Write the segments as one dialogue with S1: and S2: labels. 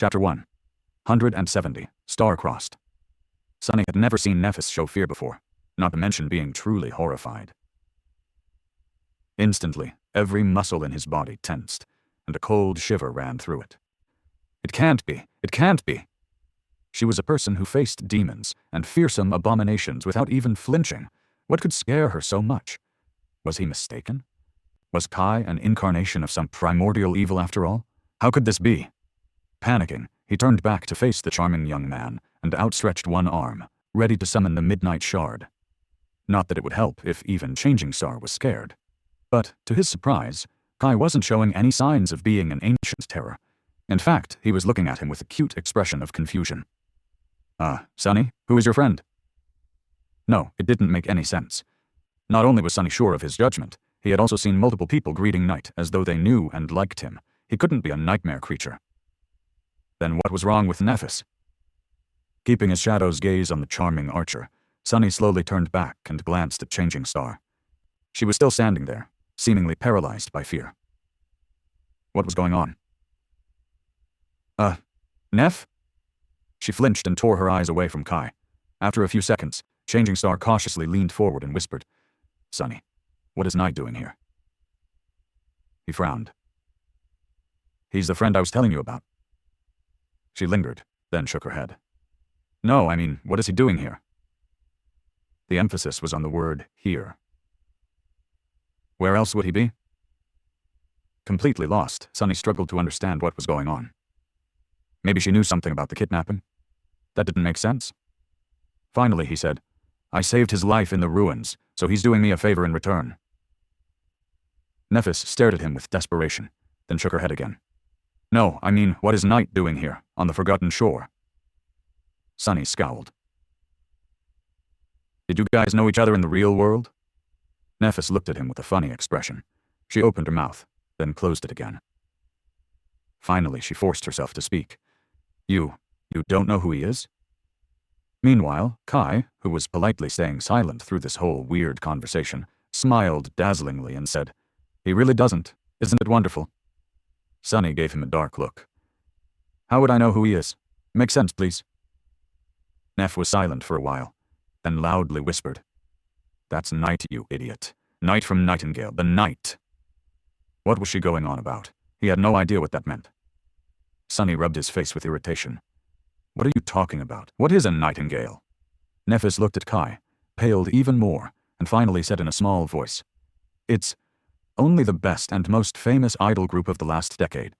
S1: Chapter 1. 170. Star-Crossed. Sunny had never seen Nephis show fear before, not to mention being truly horrified. Instantly, every muscle in his body tensed, and a cold shiver ran through it. It can't be! It can't be! She was a person who faced demons and fearsome abominations without even flinching. What could scare her so much? Was he mistaken? Was Kai an incarnation of some primordial evil after all? How could this be? Panicking, he turned back to face the charming young man and outstretched one arm, ready to summon the Midnight Shard. Not that it would help if even Changing Star was scared. But, to his surprise, Kai wasn't showing any signs of being an ancient terror. In fact, he was looking at him with a cute expression of confusion. Sunny, who is your friend? No, it didn't make any sense. Not only was Sunny sure of his judgment, he had also seen multiple people greeting Night as though they knew and liked him. He couldn't be a nightmare creature. Then what was wrong with Nephis? Keeping his shadow's gaze on the charming archer, Sunny slowly turned back and glanced at Changing Star. She was still standing there, seemingly paralyzed by fear. What was going on? Neph? She flinched and tore her eyes away from Kai. After a few seconds, Changing Star cautiously leaned forward and whispered, "Sunny, what is Night doing here?" He frowned. "He's the friend I was telling you about." She lingered, then shook her head. "No, I mean, what is he doing here?" The emphasis was on the word here. Where else would he be? Completely lost, Sunny struggled to understand what was going on. Maybe she knew something about the kidnapping? That didn't make sense. Finally, he said, "I saved his life in the ruins, so he's doing me a favor in return." Nephis stared at him with desperation, then shook her head again. "No, I mean, what is Night doing here, on the Forgotten Shore?" Sunny scowled. "Did you guys know each other in the real world?" Nephis looked at him with a funny expression. She opened her mouth, then closed it again. Finally, she forced herself to speak. You don't know who he is?" Meanwhile, Kai, who was politely staying silent through this whole weird conversation, smiled dazzlingly and said, "He really doesn't. Isn't it wonderful?" Sunny gave him a dark look. "How would I know who he is? Make sense, please." Neph was silent for a while, then loudly whispered, "That's Night, you idiot. Night from Nightingale, the Night." What was she going on about? He had no idea what that meant. Sunny rubbed his face with irritation. "What are you talking about? What is a nightingale?" Nephis looked at Kai, paled even more, and finally said in a small voice, "It's only the best and most famous idol group of the last decade.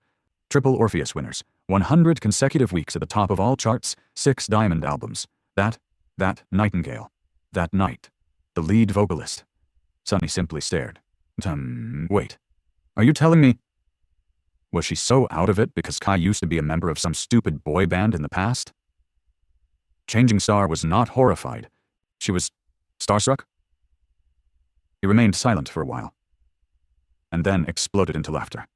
S1: Triple Orpheus winners, 100 consecutive weeks at the top of all charts, 6 diamond albums. That Nightingale. That Night. The lead vocalist." Sunny simply stared. Wait. Are you telling me? Was she so out of it because Kai used to be a member of some stupid boy band in the past? Changing Star was not horrified. She was starstruck? He remained silent for a while, and then exploded into laughter.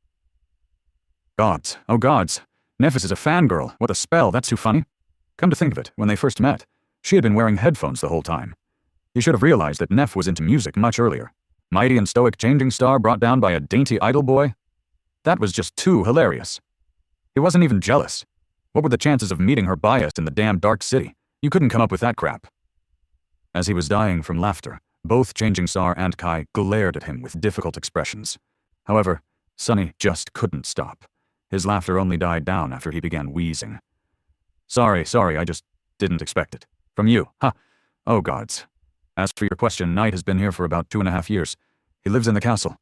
S1: "Gods, oh gods, Nephis is a fangirl. What a spell, that's too funny. Come to think of it, when they first met, she had been wearing headphones the whole time. He should have realized that Neph was into music much earlier. Mighty and stoic Changing Star brought down by a dainty idol boy? That was just too hilarious. He wasn't even jealous. What were the chances of meeting her bias in the damn Dark City? You couldn't come up with that crap." As he was dying from laughter, both Changing Star and Kai glared at him with difficult expressions. However, Sunny just couldn't stop. His laughter only died down after he began wheezing. Sorry, I just didn't expect it. From you, ha! Oh gods. As for your question, Night has been here for about 2.5 years. He lives in the castle."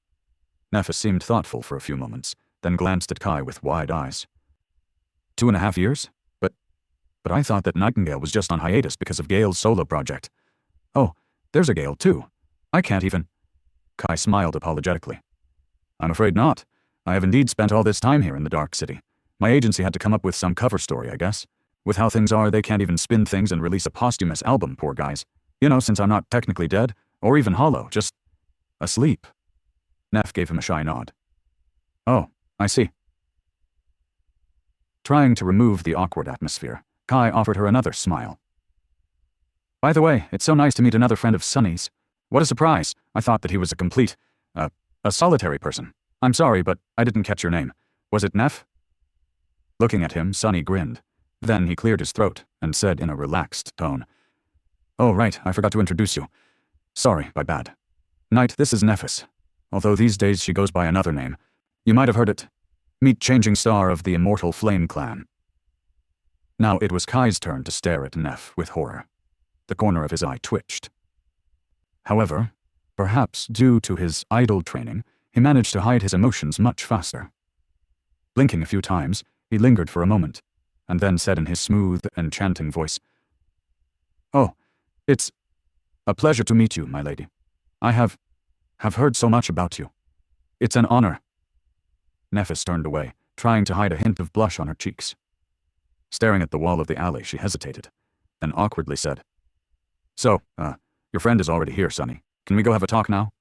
S1: Nephis seemed thoughtful for a few moments, then glanced at Kai with wide eyes. 2.5 years? But I thought that Nightingale was just on hiatus because of Gale's solo project. Oh, there's a Gale too. I can't even... Kai smiled apologetically. "I'm afraid not. I have indeed spent all this time here in the Dark City. My agency had to come up with some cover story, I guess. With how things are, they can't even spin things and release a posthumous album, poor guys. You know, since I'm not technically dead, or even hollow, just asleep." Neph gave him a shy nod. "Oh, I see." Trying to remove the awkward atmosphere, Kai offered her another smile. "By the way, it's so nice to meet another friend of Sunny's. What a surprise. I thought that he was a complete, a solitary person. I'm sorry, but I didn't catch your name. Was it Neph?" Looking at him, Sonny grinned. Then he cleared his throat and said in a relaxed tone, "Oh, right, I forgot to introduce you. Sorry, my bad. Knight, this is Nephis. Although these days she goes by another name. You might have heard it. Meet Changing Star of the Immortal Flame Clan." Now it was Kai's turn to stare at Neff with horror. The corner of his eye twitched. However, perhaps due to his idol training, he managed to hide his emotions much faster. Blinking a few times, he lingered for a moment, and then said in his smooth, enchanting voice, "Oh, it's a pleasure to meet you, my lady. I have heard so much about you. It's an honor." Nephis turned away, trying to hide a hint of blush on her cheeks. Staring at the wall of the alley, she hesitated, then awkwardly said, "So, your friend is already here, Sonny. Can we go have a talk now?"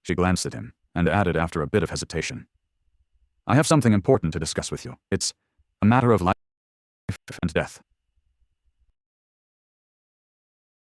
S1: She glanced at him, and added after a bit of hesitation, "I have something important to discuss with you. It's a matter of life and death."